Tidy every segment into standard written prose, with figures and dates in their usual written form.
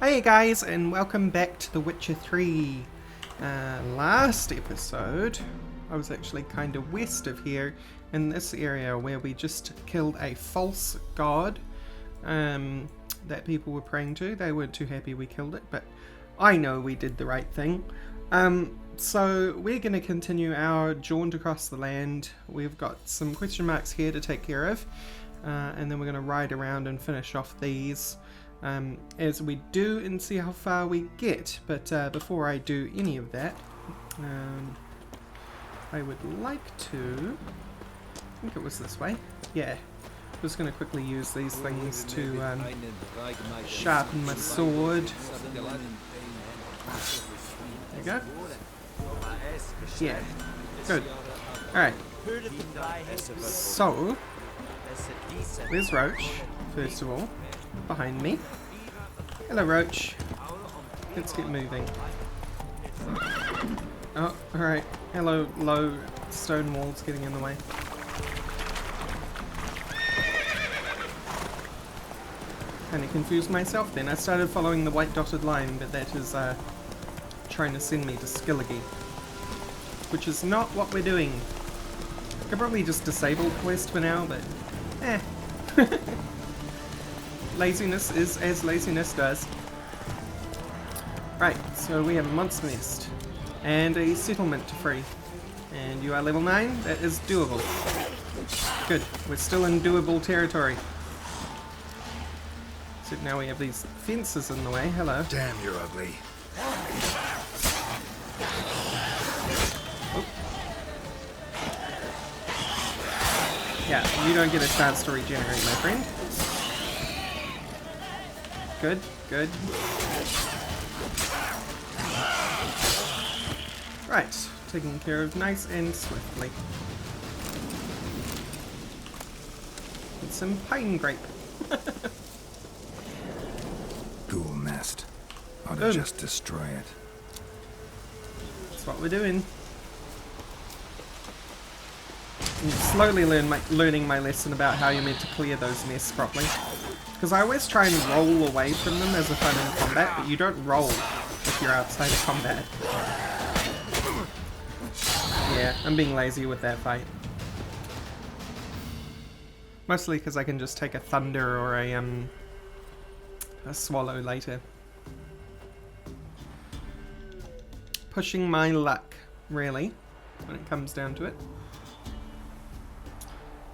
Hey guys, and welcome back to The Witcher 3. Last episode, I was actually kind of west of here in this area where we just killed a false god that people were praying to. They weren't too happy we killed it, but I know we did the right thing. So we're going to continue our jaunt across the land. We've got some question marks here to take care of, and then we're going to ride around and finish off these as we do and see how far we get. But before I do any of that, I would like to, I think it was this way, yeah, I'm just going to quickly use these things to sharpen my sword. There you go. Yeah, good. Alright, so there's Roach, first of all, behind me. Hello, Roach. Let's get moving. Oh, alright. Hello, low stone walls getting in the way. Kind of confused myself then. I started following the white dotted line, but that is trying to send me to Skilligy, which is not what we're doing. I could probably just disable the quest for now, but eh. Laziness is as laziness does. Right, so we have a monster nest and a settlement to free. And you are level 9? That is doable. Good, we're still in doable territory. So now we have these fences in the way. Hello. Damn, you're ugly. Oh. Yeah, you don't get a chance to regenerate, my friend. Good, good. Right, taken care of nice and swiftly. And some pine grape. Ghoul nest. Ought to just destroy it. That's what we're doing. I'm slowly learning my lesson about how you're meant to clear those nests properly. Because I always try and roll away from them as if I'm in combat, but you don't roll if you're outside of combat. Yeah, I'm being lazy with that fight. Mostly because I can just take a thunder or a swallow later. Pushing my luck, really, when it comes down to it.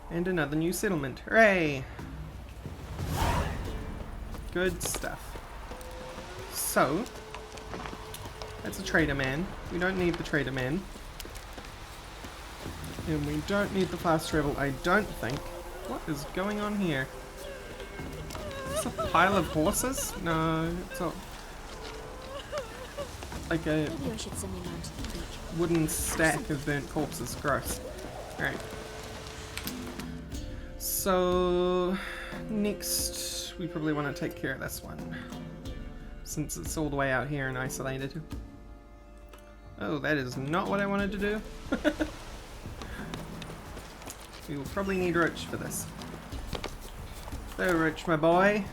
And another new settlement. Hooray! Good stuff. So, that's a trader man. We don't need the trader man. And we don't need the fast travel, I don't think. What is going on here? Is this a pile of horses? No, it's not. Like a wooden stack of burnt corpses. Gross. Alright. So, next, we probably want to take care of this one, since it's all the way out here and isolated. Oh, that is not what I wanted to do. We will probably need Roach for this. So, Roach, my boy.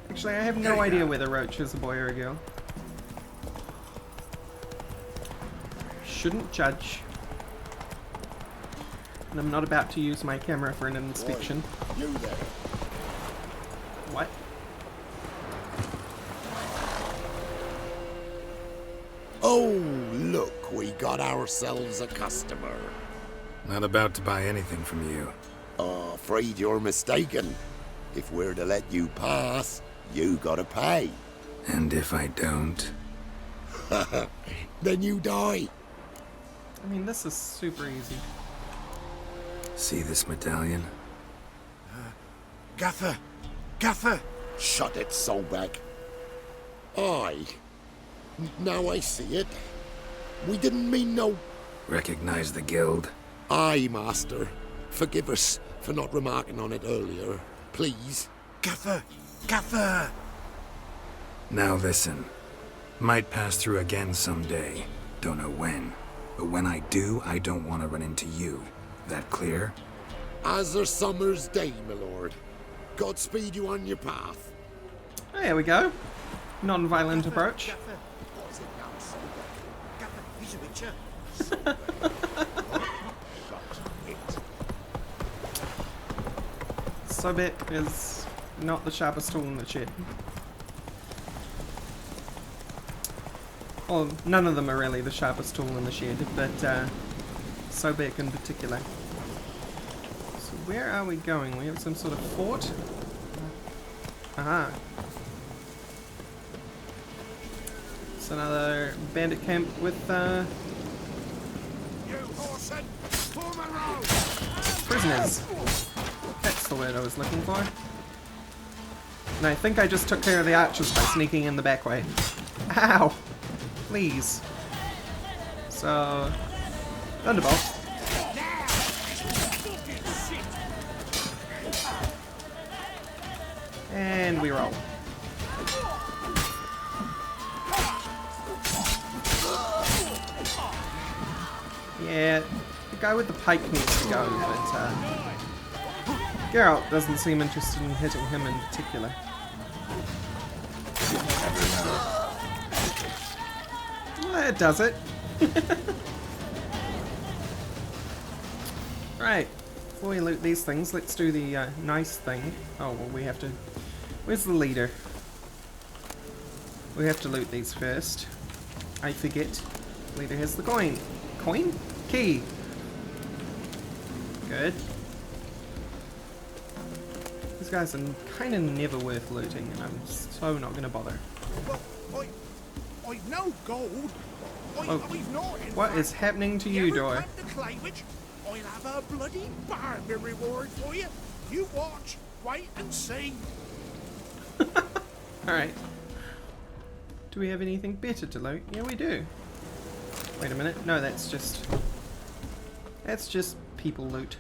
Actually, I have no idea whether Roach is a boy or a girl. Shouldn't judge. And I'm not about to use my camera for an inspection. You there. What? Oh, look, we got ourselves a customer. Not about to buy anything from you. Afraid you're mistaken. If we're to let you pass, you gotta pay. And if I don't? Then you die. I mean, this is super easy. See this medallion? Gaffer! Gaffer! Shut it, Soulbag. Aye. Now I see it. We didn't mean no... Recognize the guild? Aye, Master. Forgive us for not remarking on it earlier. Please. Gaffer! Gaffer! Now listen. Might pass through again someday. Don't know when. But when I do, I don't want to run into you. That clear? As a summer's day, my lord. Godspeed you on your path. There we go. Non-violent approach. Sobek is not the sharpest tool in the shed. Well, none of them are really the sharpest tool in the shed, but Sobek in particular. So where are we going? We have some sort of fort? Aha. It's another bandit camp with prisoners. That's the word I was looking for. And I think I just took care of the archers by sneaking in the back way. Ow! Please. So, Thunderbolt. And we roll. Yeah, the guy with the pike needs to go, but Geralt doesn't seem interested in hitting him in particular. Well, that does it. Right, before we loot these things, let's do the nice thing. Oh, well, we have to... Where's the leader? We have to loot these first. I forget. Leader has the coin. Coin? Key. Good. These guys are kind of never worth looting, and I'm so not going to bother. Well, I've no gold. Oh, I've not. what is happening to you, Dor? I'll have a bloody bargain reward for you. You watch, wait and see. Alright. Do we have anything better to loot? Yeah, we do. Wait a minute. No, that's just people loot.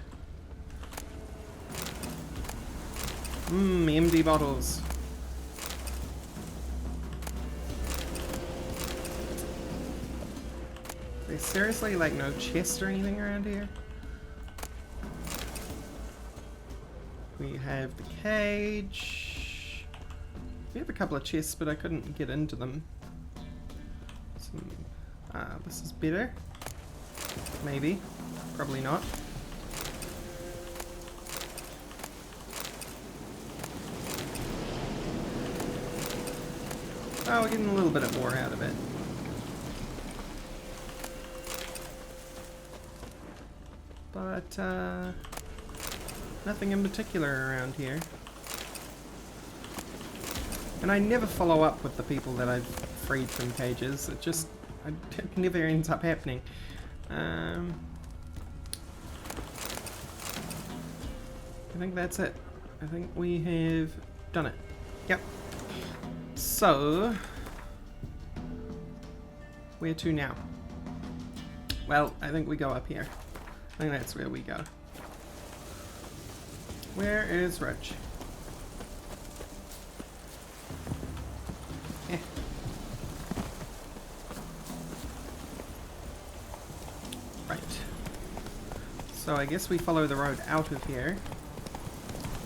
Empty bottles. There's seriously like no chest or anything around here? We have the cage. We have a couple of chests, but I couldn't get into them. This is better. Maybe. Probably not. Oh, we're getting a little bit of more out of it. But, nothing in particular around here. And I never follow up with the people that I've freed from cages. It just... it never ends up happening. I think that's it. I think we have done it. Yep. So... where to now? Well, I think we go up here. I think that's where we go. Where is Roach? Eh. Right. So I guess we follow the road out of here,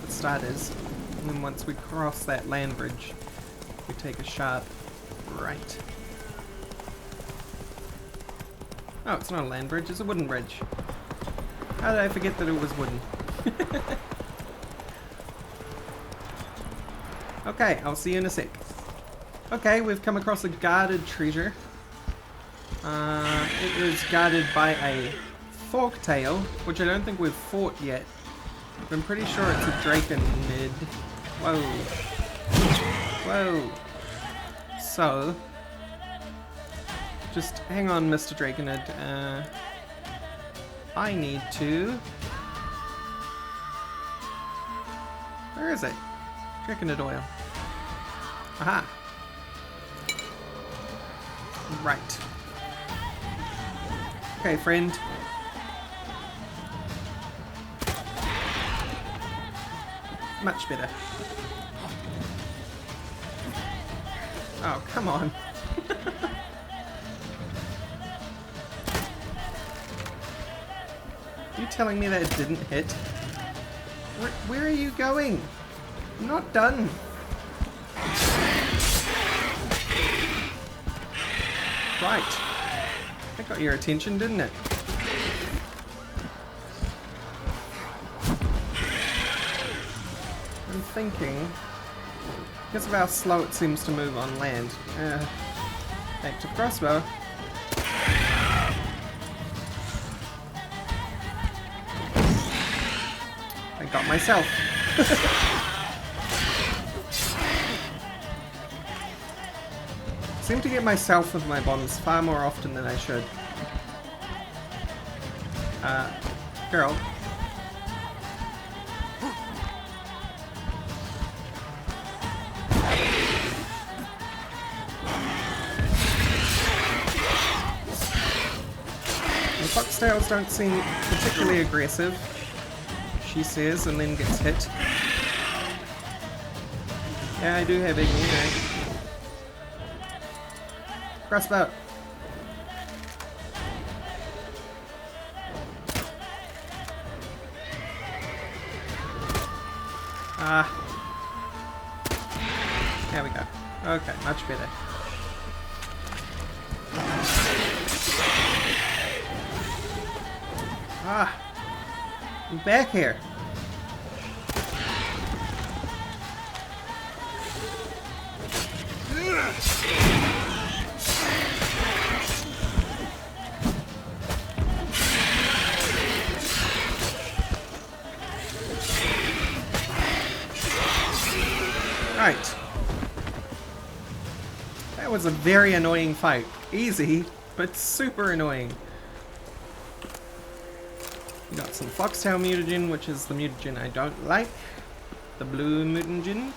for starters, and then once we cross that land bridge, we take a sharp right. Oh, it's not a land bridge, it's a wooden bridge. How did I forget that it was wooden? Okay, I'll see you in a sec. Okay, we've come across a guarded treasure. It is guarded by a forktail, which I don't think we've fought yet. But I'm pretty sure it's a Draken mid. Whoa. Whoa. So, just hang on, Mr. Drakenid. I need to... Where is it? Drakenid oil. Aha. Right. Okay, friend. Much better. Oh, come on. Are you telling me that it didn't hit? Where are you going? I'm not done. Right. That got your attention, didn't it? I'm thinking, because of how slow it seems to move on land. Back to the crossbow. I got myself. Seem to get myself with my bombs far more often than I should. Girl. The foxtails don't seem particularly aggressive, she says, and then gets hit. Yeah, I do have igni. Crossbow. There we go. Okay, much better. I'm back here. Right. That was a very annoying fight. Easy, but super annoying. We got some foxtail mutagen, which is the mutagen I don't like. The blue mutagen.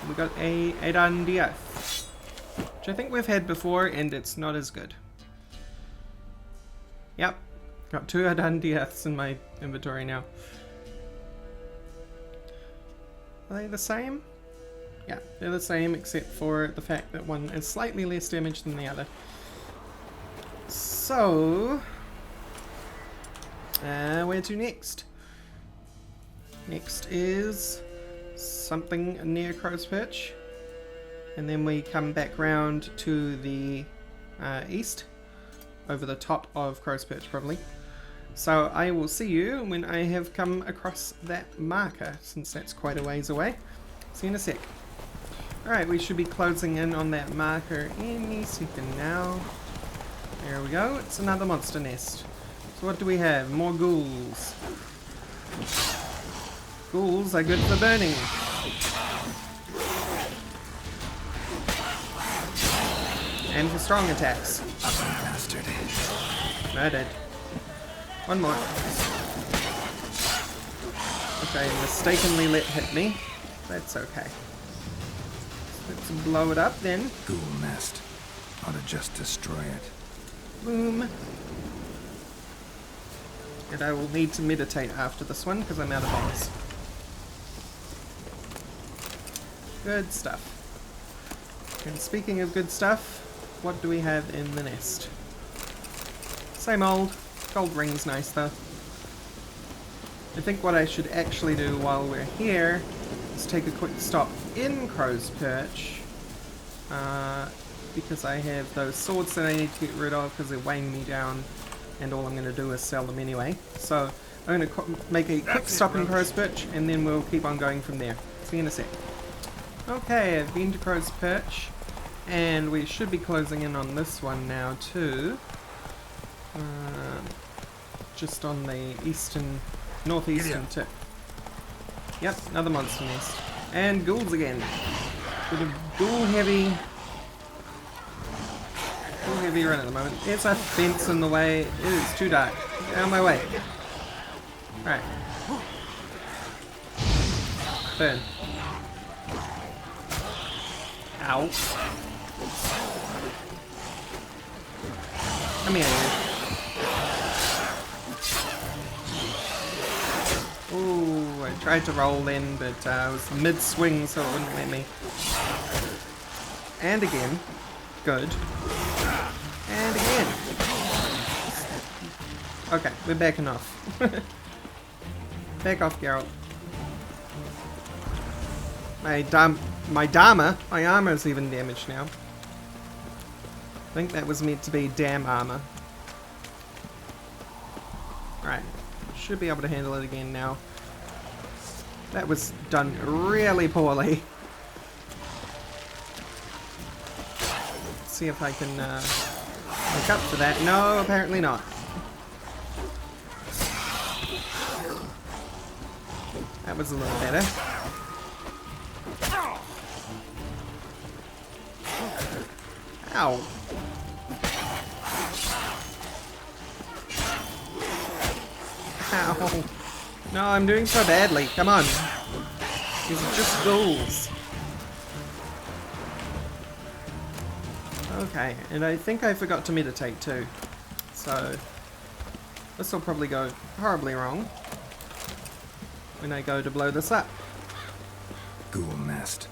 We got a Adandiath, which I think we've had before, and it's not as good. Yep, got 2 Adandiaths in my inventory now. Are they the same? Yeah, they're the same except for the fact that one is slightly less damage than the other. So, where to next? Next is something near Crow's Perch, and then we come back round to the east, over the top of Crow's Perch probably. So I will see you when I have come across that marker, since that's quite a ways away. See you in a sec. Alright, we should be closing in on that marker any second now. There we go, it's another monster nest. So what do we have? More ghouls. Ghouls are good for burning. And for strong attacks. Bastard. Murdered. One more. Okay, mistakenly let hit me. That's okay. Let's blow it up then. Ghoul nest. Ought to just destroy it. Boom. And I will need to meditate after this one because I'm out of bombs. Good stuff. And speaking of good stuff, what do we have in the nest? Same old. Gold ring's nice though. I think what I should actually do while we're here is take a quick stop in Crow's Perch. Because I have those swords that I need to get rid of because they're weighing me down, and all I'm going to do is sell them anyway. So I'm going to make a quick stop in Crow's Perch, and then we'll keep on going from there. See you in a sec. Okay, I've been to Crow's Perch, and we should be closing in on this one now too. Just on the northeastern tip. Yep, another monster nest. And ghouls again. Bit of ghoul heavy run at the moment. There's a fence in the way. It is too dark. Get out of my way. Alright. Burn. Ow. Come here, you. Ooh, I tried to roll in, but I was mid-swing, so it wouldn't let me. And again. Good. And again. Okay, we're backing off. Back off, Geralt. My armor's even damaged now. think that was meant to be dam armor. Right, should be able to handle it again now. That was done really poorly. Let's see if I can make up for that. No, apparently not. That was a little better. Ow. Ow. No, I'm doing so badly. Come on. These are just ghouls. Okay, and I think I forgot to meditate too. So, this will probably go horribly wrong when I go to blow this up. Ghoul nest.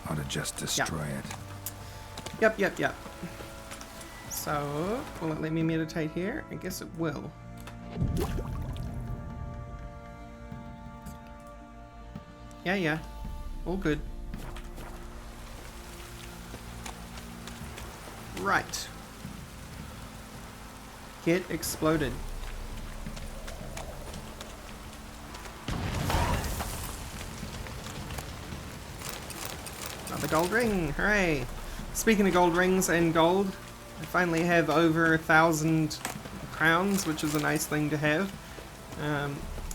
Ought to just destroy it. Yep. So, will it let me meditate here? I guess it will. Yeah. All good. Right. Get exploded. Another gold ring. Hooray. Speaking of gold rings and gold, I finally have over 1,000 crowns, which is a nice thing to have.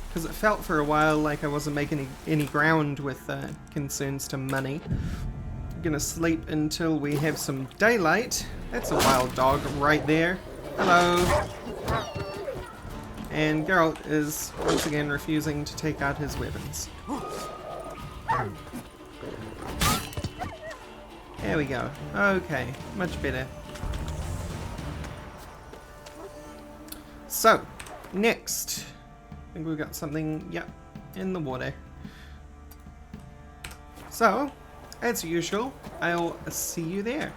Because it felt for a while like I wasn't making any ground with concerns to money. I'm gonna sleep until we have some daylight. That's a wild dog right there. Hello. And Geralt is once again refusing to take out his weapons. There we go. Okay, much better. So, next. I think we've got something, yep, in the water. So, as usual, I'll see you there.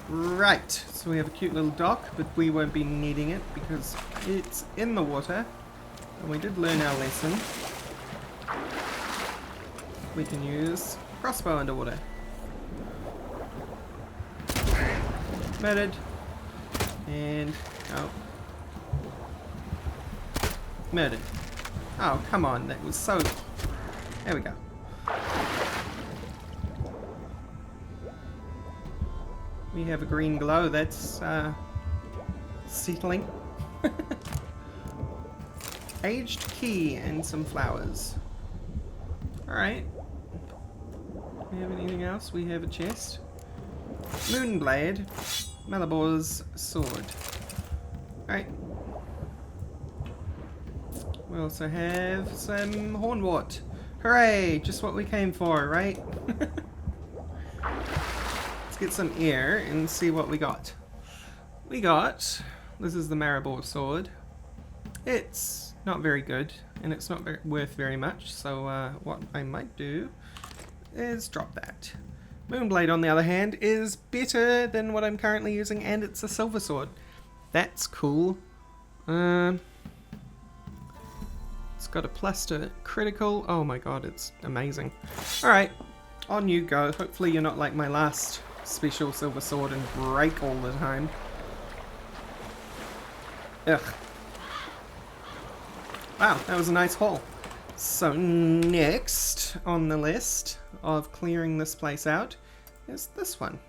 Right, so we have a cute little dock, but we won't be needing it because it's in the water. And we did learn our lesson. We can use crossbow underwater. Murdered. And, oh. Murdered. Oh, come on, that was so... There we go. We have a green glow, that's, settling. Aged key and some flowers. Alright. Do we have anything else? We have a chest. Moonblade. Malabor's sword. Alright. We also have some hornwort. Hooray! Just what we came for, right? Let's get some air and see what we got. This is the Maribor sword. It's not very good, and it's not worth very much, so what I might do is drop that. Moonblade, on the other hand, is better than what I'm currently using, and it's a silver sword. That's cool. It's got a plus to critical. Oh my god, it's amazing. Alright, on you go. Hopefully you're not like my last special silver sword and break all the time. Ugh. Wow, that was a nice haul. So next on the list of clearing this place out is this one.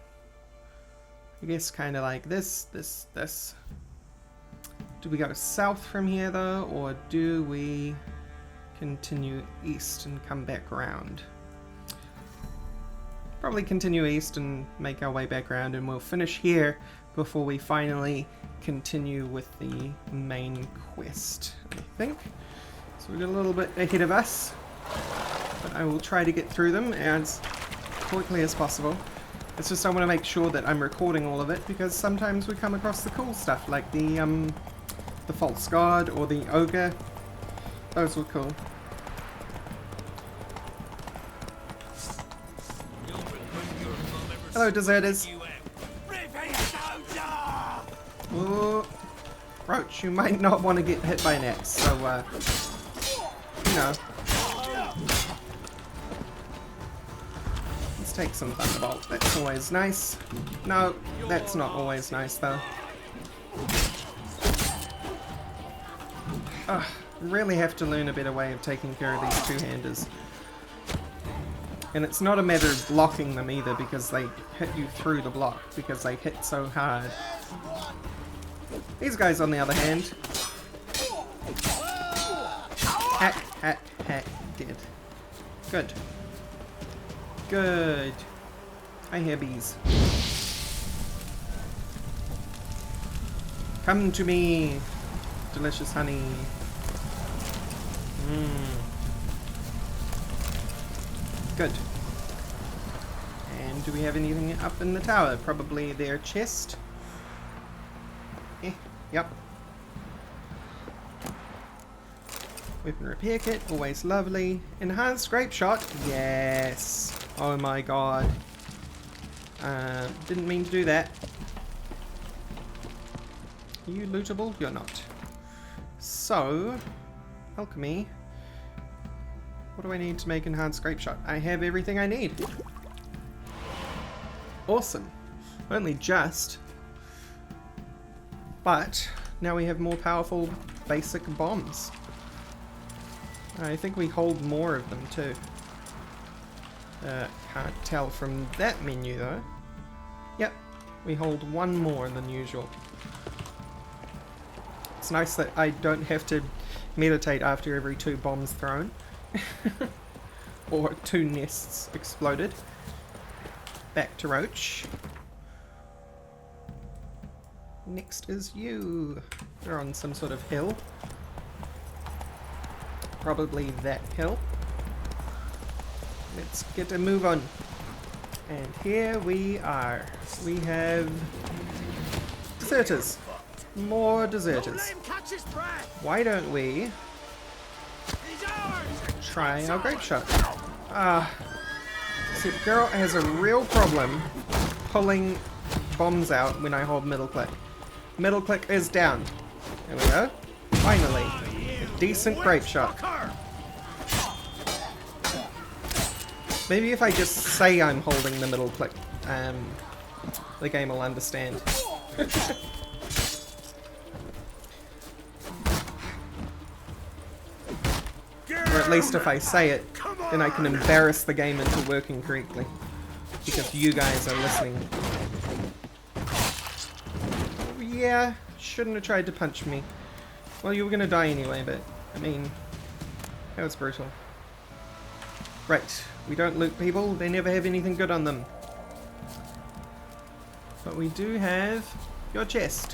I guess kind of like this. Do we go south from here though, or do we continue east and come back around? Probably continue east and make our way back around, and we'll finish here before we finally continue with the main quest, I think. So we've got a little bit ahead of us, but I will try to get through them as quickly as possible. It's just I want to make sure that I'm recording all of it, because sometimes we come across the cool stuff, like the false god or the ogre. Those were cool. Hello, deserters. Ooh. Roach, you might not want to get hit by an axe, so, you know. Let's take some thunderbolt. That's always nice. No, that's not always nice though. Really have to learn a better way of taking care of these two-handers. And it's not a matter of blocking them either, because they hit you through the block, because they hit so hard. These guys, on the other hand, hack, hack, hack, dead. Good. Good. I hear bees. Come to me, delicious honey. Good. And do we have anything up in the tower? Probably their chest. Yep. Weapon repair kit, always lovely. Enhanced grape shot, yes. Oh my god. Didn't mean to do that. Are you lootable? You're not. So, alchemy. What do I need to make enhanced grape shot? I have everything I need. Awesome. Only just. But now we have more powerful basic bombs. I think we hold more of them too. Can't tell from that menu though. Yep, we hold one more than usual. It's nice that I don't have to meditate after every 2 bombs thrown. Or 2 nests exploded. Back to Roach. Next is you. You're on some sort of hill. Probably that hill. Let's get a move on. And here we are. We have deserters. More deserters. Why don't we try our grape shot? See, girl has a real problem pulling bombs out when I hold middle click. Middle click is down. There we go. Finally. A decent grape shot. Maybe if I just say I'm holding the middle click, the game will understand. Or at least if I say it, then I can embarrass the game into working correctly. Because you guys are listening. Yeah, shouldn't have tried to punch me. Well, you were gonna die anyway, but, I mean, that was brutal. Right, we don't loot people, they never have anything good on them. But we do have your chest,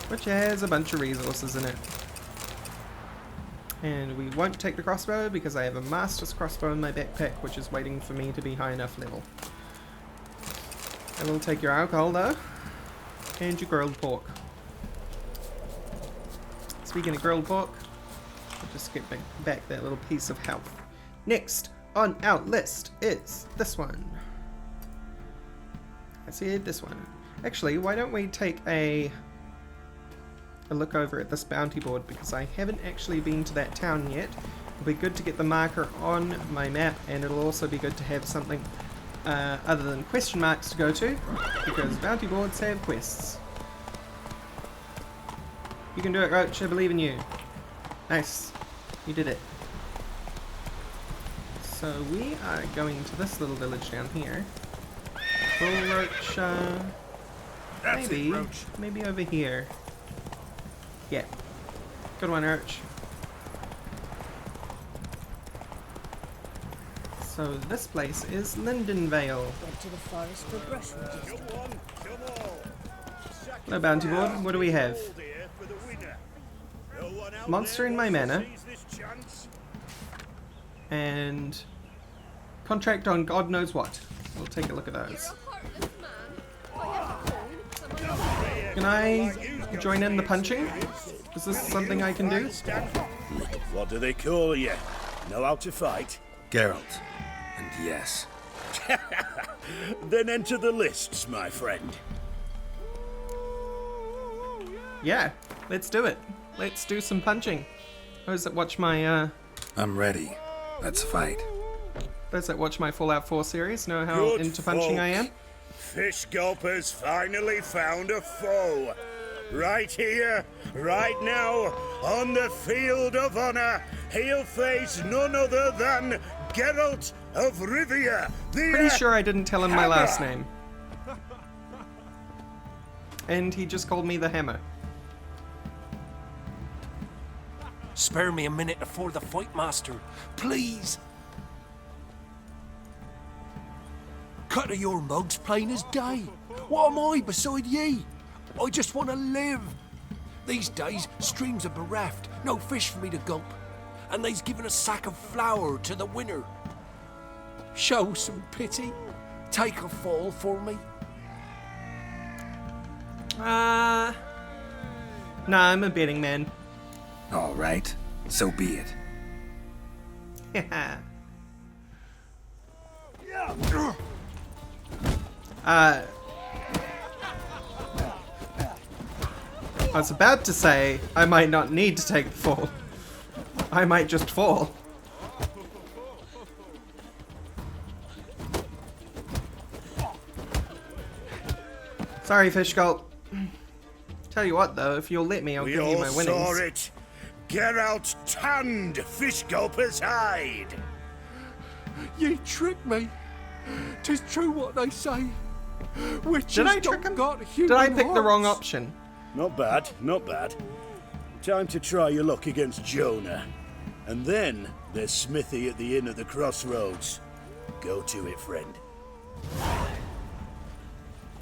which has a bunch of resources in it. And we won't take the crossbow because I have a master's crossbow in my backpack, which is waiting for me to be high enough level. I will take your alcohol though, and your grilled pork. Speaking of grilled pork, I'll just get back that little piece of health. Next on our list is this one. I said this one. Actually, why don't we take a look over at this bounty board, because I haven't actually been to that town yet. It'll be good to get the marker on my map, and it'll also be good to have something other than question marks to go to, because bounty boards have quests. You can do it, Roach. I believe in you. Nice. You did it. So we are going to this little village down here. Well, Roach, maybe over here. Yeah. Good one, Roach. So this place is Lindenvale. Went to the forest for brushwood. Hello, bounty board. What do we have? Monster in my manor. And contract on God knows what. We'll take a look at those. Can I join in the punching? Is this something I can do? What do they call you? Know how to fight? Geralt. And yes. Then enter the lists, my friend. Yeah, let's do it. Let's do some punching. How does it watch my, I'm ready. Let's fight. Those that watch my Fallout 4 series know how Good into punching I folk. am. Fish Gulper's finally found a foe. Right here, right now, on the field of honor, he'll face none other than Geralt of Rivia, the Pretty sure I didn't tell him my last Hammer. name. And he just called me the Hammer. Spare me a minute before the fight, master. Please. Cut of your mugs plain as day. What am I beside ye? I just want to live. These days, streams are bereft. No fish for me to gulp. And they's given a sack of flour to the winner. Show some pity. Take a fall for me. Nah, I'm a betting man. All right, so be it. I was about to say I might not need to take the fall. I might just fall. Sorry, Fish Gulp. Tell you what, though, if you'll let me, I'll We give you all my saw winnings. it. Geralt tanned Fish Gulper's hide. Ye tricked me. 'Tis true what they say. Witches Did I trick don't him? got Did human I pick the wrong hearts. option? Not bad, not bad. Time to try your luck against Jonah. And then there's Smithy at the inn at the crossroads. Go to it, friend.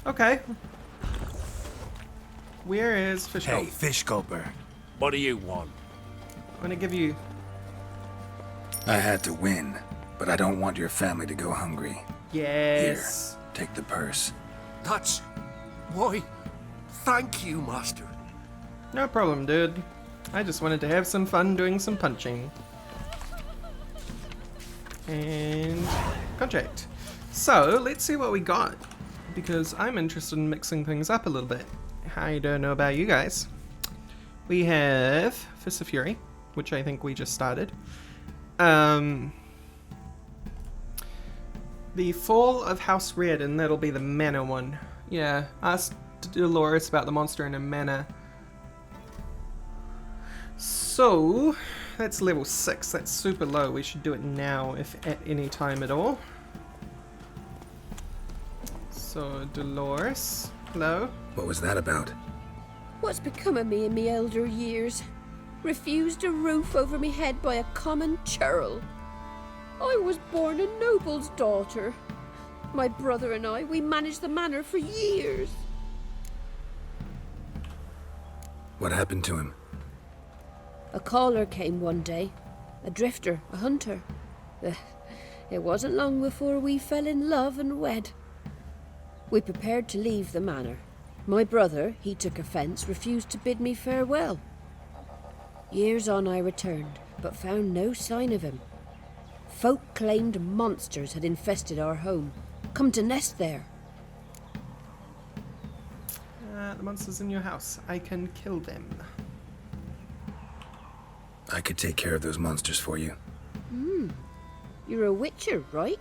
Okay. Where is Fish Hey, Gulp? Fish Gulper. What do you want? I'm gonna give you... I had to win, but I don't want your family to go hungry. Yes. Here, take the purse. That's... Why, thank you, master. No problem, dude. I just wanted to have some fun doing some punching. And... contract. So, let's see what we got. Because I'm interested in mixing things up a little bit. I don't know about you guys. We have Fist of Fury, which I think we just started. The Fall of House Red, and that'll be the manor one. Yeah, ask Dolores about the monster in a manor. So, that's level 6. That's super low. We should do it now, if at any time at all. So, Dolores, hello? What was that about? What's become of me in me elder years? Refused a roof over me head by a common churl. I was born a noble's daughter. My brother and I, we managed the manor for years. What happened to him? A caller came one day. A drifter, a hunter. It wasn't long before we fell in love and wed. We prepared to leave the manor. My brother, he took offence, refused to bid me farewell. Years on I returned, but found no sign of him. Folk claimed monsters had infested our home, come to nest there. The monsters in your house. I can kill them. I could take care of those monsters for you. You're a witcher, right?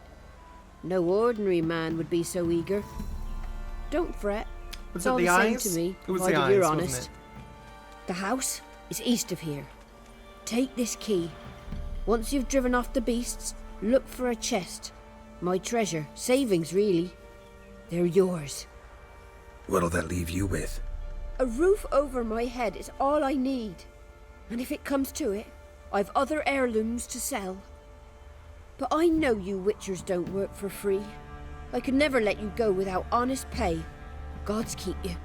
No ordinary man would be so eager. Don't fret. Was It's it all the the same eyes? to me, It was the provided you're eyes, wasn't honest. it? The house is east of here. Take this key. Once you've driven off the beasts, look for a chest. My treasure, savings really. They're yours. What'll that leave you with? A roof over my head is all I need. And if it comes to it, I've other heirlooms to sell. But I know you witchers don't work for free. I could never let you go without honest pay. Gods keep you.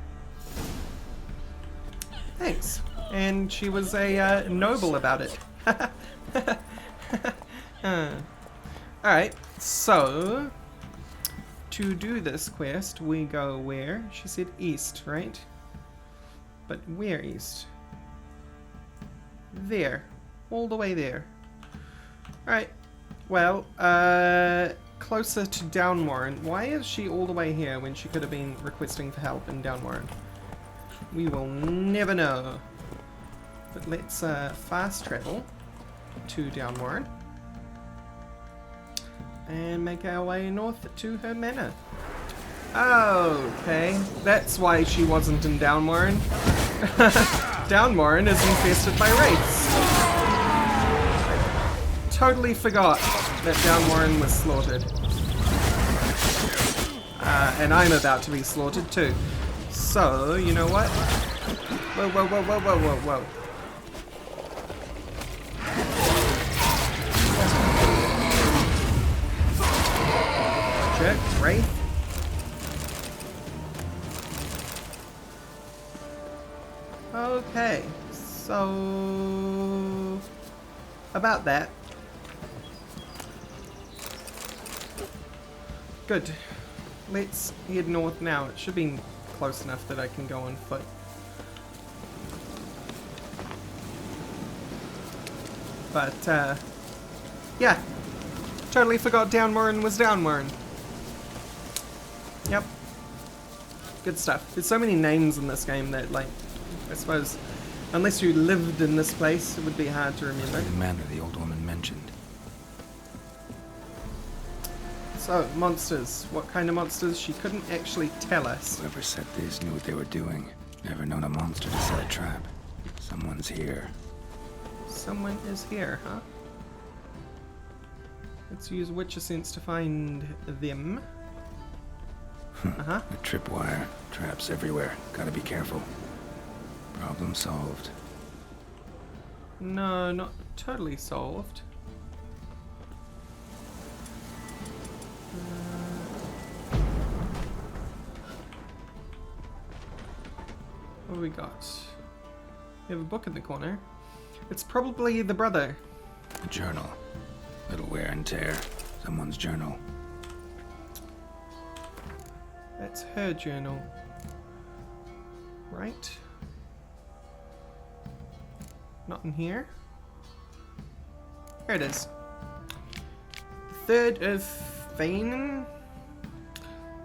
Thanks. And she was a noble about it. Alright, so to do this quest, we go where? She said east, right? But where east? There. All the way there. Alright. Well, closer to Downwarren. Why is she all the way here when she could have been requesting for help in Downwarren? We will never know. But let's fast travel to Downwarren. and make our way north to her manor. Okay, that's why she wasn't in Downwarren. Downwarren is infested by wraiths. Totally forgot that Downwarren was slaughtered. And I'm about to be slaughtered too. So, you know what? Whoa, whoa, whoa, whoa, whoa, whoa, whoa. Check, wraith. Okay, so about that. Good. Let's head north now. It should be close enough that I can go on foot. But, yeah. Totally forgot Downwarren was Downwarren. Yep. Good stuff. There's so many names in this game that, like, I suppose, unless you lived in this place, it would be hard to remember. The manor the old woman mentioned. So, monsters. What kind of monsters? She couldn't actually tell us. Whoever set this knew what they were doing. Never known a monster to set a trap. Someone's here. Someone is here, huh? Let's use Witcher Sense to find them. Uh-huh. A tripwire. Traps everywhere. Gotta be careful. Problem solved. No, not totally solved. What have we got? We have a book in the corner. It's probably the brother. A journal. Little wear and tear. Someone's journal. That's her journal. Right? Not in here. Here it is. 3rd of Fane.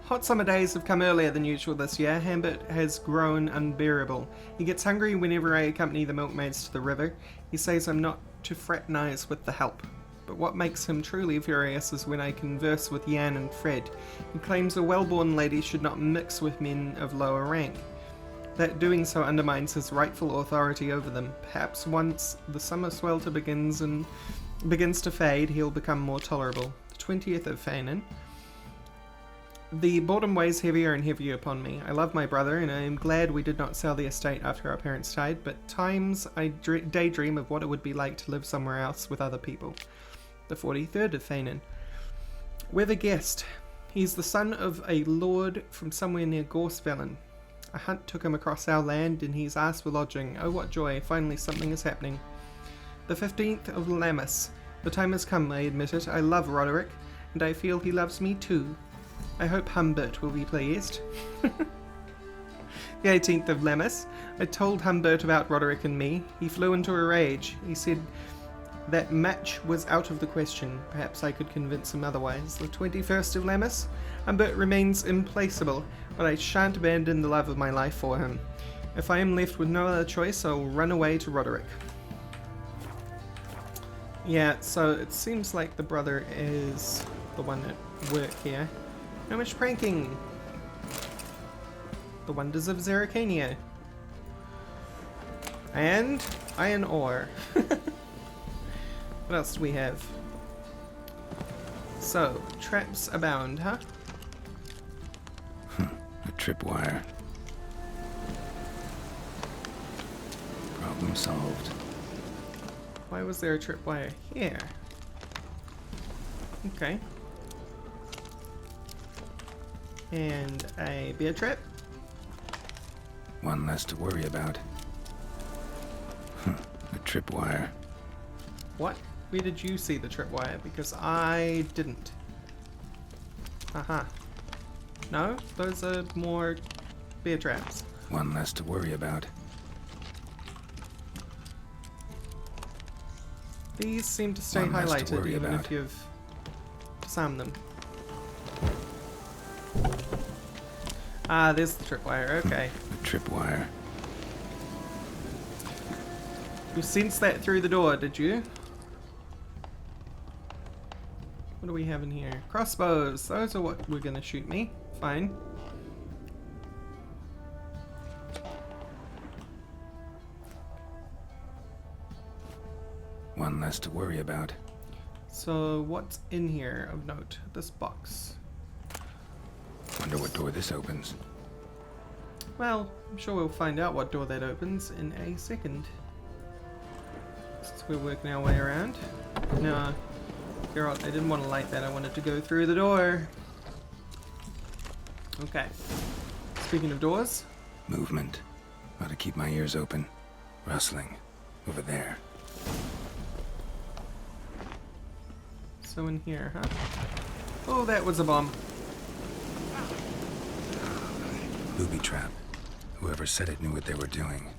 Hot summer days have come earlier than usual this year. Hambert has grown unbearable. He gets hungry whenever I accompany the milkmaids to the river. He says I'm not to fraternize with the help. But what makes him truly furious is when I converse with Jan and Fred. He claims a well-born lady should not mix with men of lower rank. That doing so undermines his rightful authority over them. Perhaps once the summer swelter begins to fade, he'll become more tolerable. The 20th of Fanon. The boredom weighs heavier and heavier upon me. I love my brother, and I am glad we did not sell the estate after our parents died, but times I daydream of what it would be like to live somewhere else with other people. The 43rd of Fanon. We're the guest. He's the son of a lord from somewhere near Gorsvelen. A hunt took him across our land, and he's asked for lodging. Oh, what joy. Finally something is happening. The 15th of Lammas. The time has come, I admit it. I love Roderick, and I feel he loves me too. I hope Humbert will be pleased. The 18th of Lammas. I told Humbert about Roderick and me. He flew into a rage. He said that match was out of the question. Perhaps I could convince him otherwise. The 21st of Lammas. Humbert remains implacable, but I shan't abandon the love of my life for him. If I am left with no other choice, I'll run away to Roderick. Yeah, so it seems like the brother is the one at work here. No much pranking. The wonders of Zerrikania. And iron ore. What else do we have? So, traps abound, huh? A tripwire. Problem solved. Why was there a tripwire here? Okay. And a bear trap. One less to worry about. A tripwire. What? Where did you see the tripwire? Because I didn't. Haha. No? Those are more bear traps. One less to worry about. These seem to stay One less to highlighted worry even about. if you've disarmed them. Ah, there's the tripwire, okay. A tripwire. You sensed that through the door, did you? What What do we have in here? Crossbows. Those are what we're gonna shoot me. Fine. One less to worry about. So what's in here of note? This box. Wonder what door this opens. Well, I'm sure we'll find out what door that opens in a second. Since we're working our way around. No, Geralt, I didn't want to light that. I wanted to go through the door. Okay. Speaking of doors. Movement. Ought to keep my ears open. Rustling. Over there. So in here, huh? Oh, that was a bomb. Booby trap. Whoever said it knew what they were doing.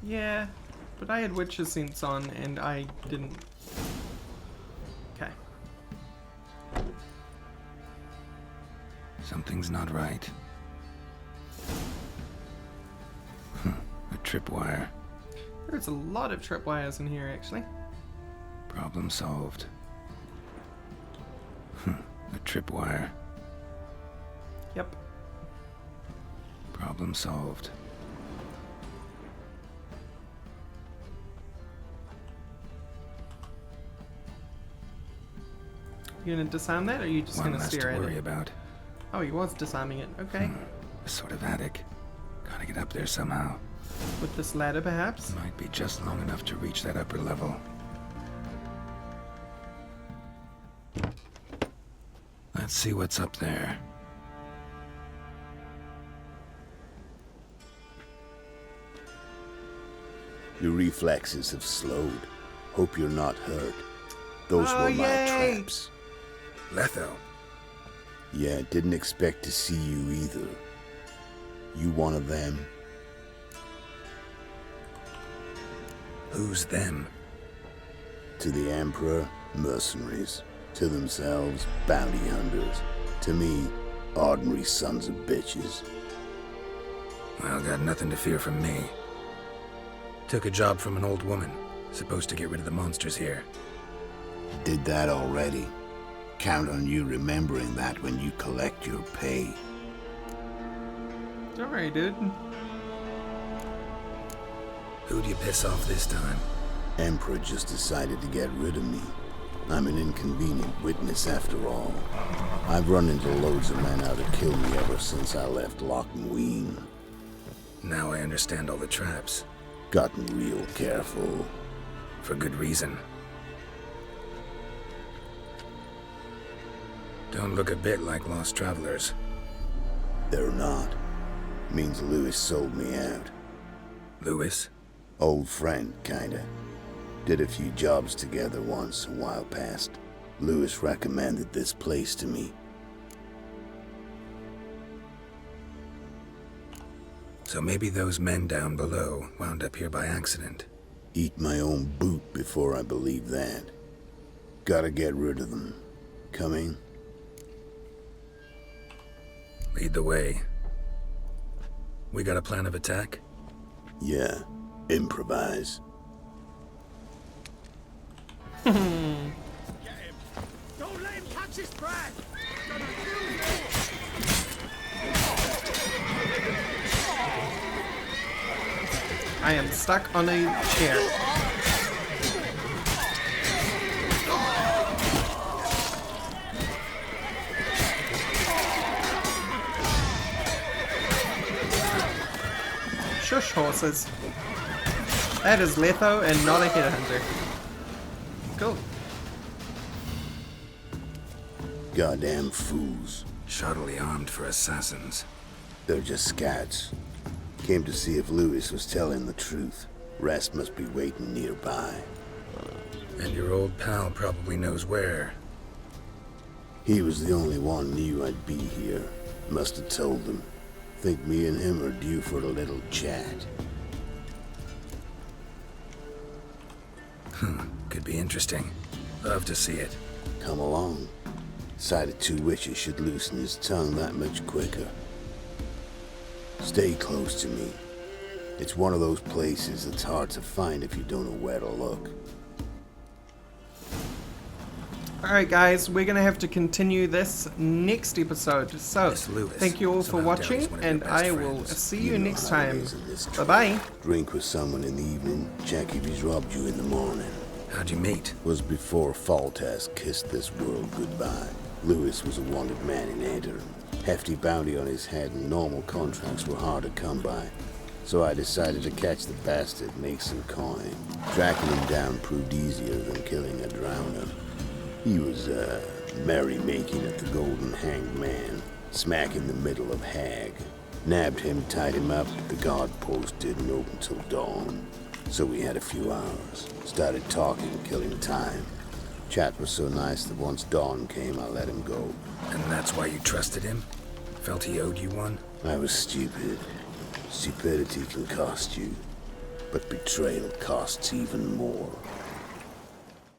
Yeah, but I had Witcher sense on and I didn't. Okay. Something's not right. A tripwire. There's a lot of tripwires in here, actually. Problem solved. A tripwire. Yep. Problem solved. You gonna disarm that, or are you just One gonna less stare to at worry it? about. Oh, he was disarming it. Okay. A sort of attic. Gotta get up there somehow. With this ladder, perhaps? Might be just long enough to reach that upper level. Let's see what's up there. Your reflexes have slowed. Hope you're not hurt. Those Oh, were my yay! traps. Letho. Yeah, didn't expect to see you either. You one of them? Who's them? To the Emperor, mercenaries. To themselves, bounty hunters. To me, ordinary sons of bitches. Well, got nothing to fear from me. Took a job from an old woman. Supposed to get rid of the monsters here. Did that already. Count on you remembering that when you collect your pay. Alright, dude. Who'd you piss off this time? Emperor just decided to get rid of me. I'm an inconvenient witness after all. I've run into loads of men out to kill me ever since I left Loch and Ween. Now I understand all the traps. Gotten real careful. For good reason. Don't look a bit like lost travelers. They're not. Means Lewis sold me out. Lewis? Old friend, kinda. Did a few jobs together once a while past. Lewis recommended this place to me. So maybe those men down below wound up here by accident. Eat my own boot before I believe that. Gotta get rid of them. Coming? Lead the way. We got a plan of attack? Yeah. Improvise. Get him! Don't let him catch his breath! Gonna kill you! I am stuck on a chair. Shush, horses. That is Letho and not a headhunter. Cool. Goddamn fools. Shoddily armed for assassins. They're just scats. Came to see if Lewis was telling the truth. Rest must be waiting nearby. And your old pal probably knows where. He was the only one knew I'd be here. Must have told them. Think me and him are due for a little chat. Could be interesting. Love to see it. Come along. Sight of two witches should loosen his tongue that much quicker. Stay close to me. It's one of those places that's hard to find if you don't know where to look. Alright guys, we're gonna have to continue this next episode. So, Miss Lewis thank you all for somehow watching, doubts one of your and best I will friends. see you know next how it time. is in this Bye-bye. Drink with someone in the evening, check if he's robbed you in the morning. How'd you meet? Was before Faltas kissed this world goodbye. Lewis was a wanted man in Enter. Hefty bounty on his head and normal contracts were hard to come by. So I decided to catch the bastard, make some coin. Tracking him down proved easier than killing a drowner. He was, merrymaking at the Golden Hanged Man, smack in the middle of Hag. Nabbed him, tied him up, but the guard post didn't open till dawn. So we had a few hours. Started talking, killing time. Chat was so nice that once dawn came, I let him go. And that's why you trusted him? Felt he owed you one? I was stupid. Stupidity can cost you, but betrayal costs even more.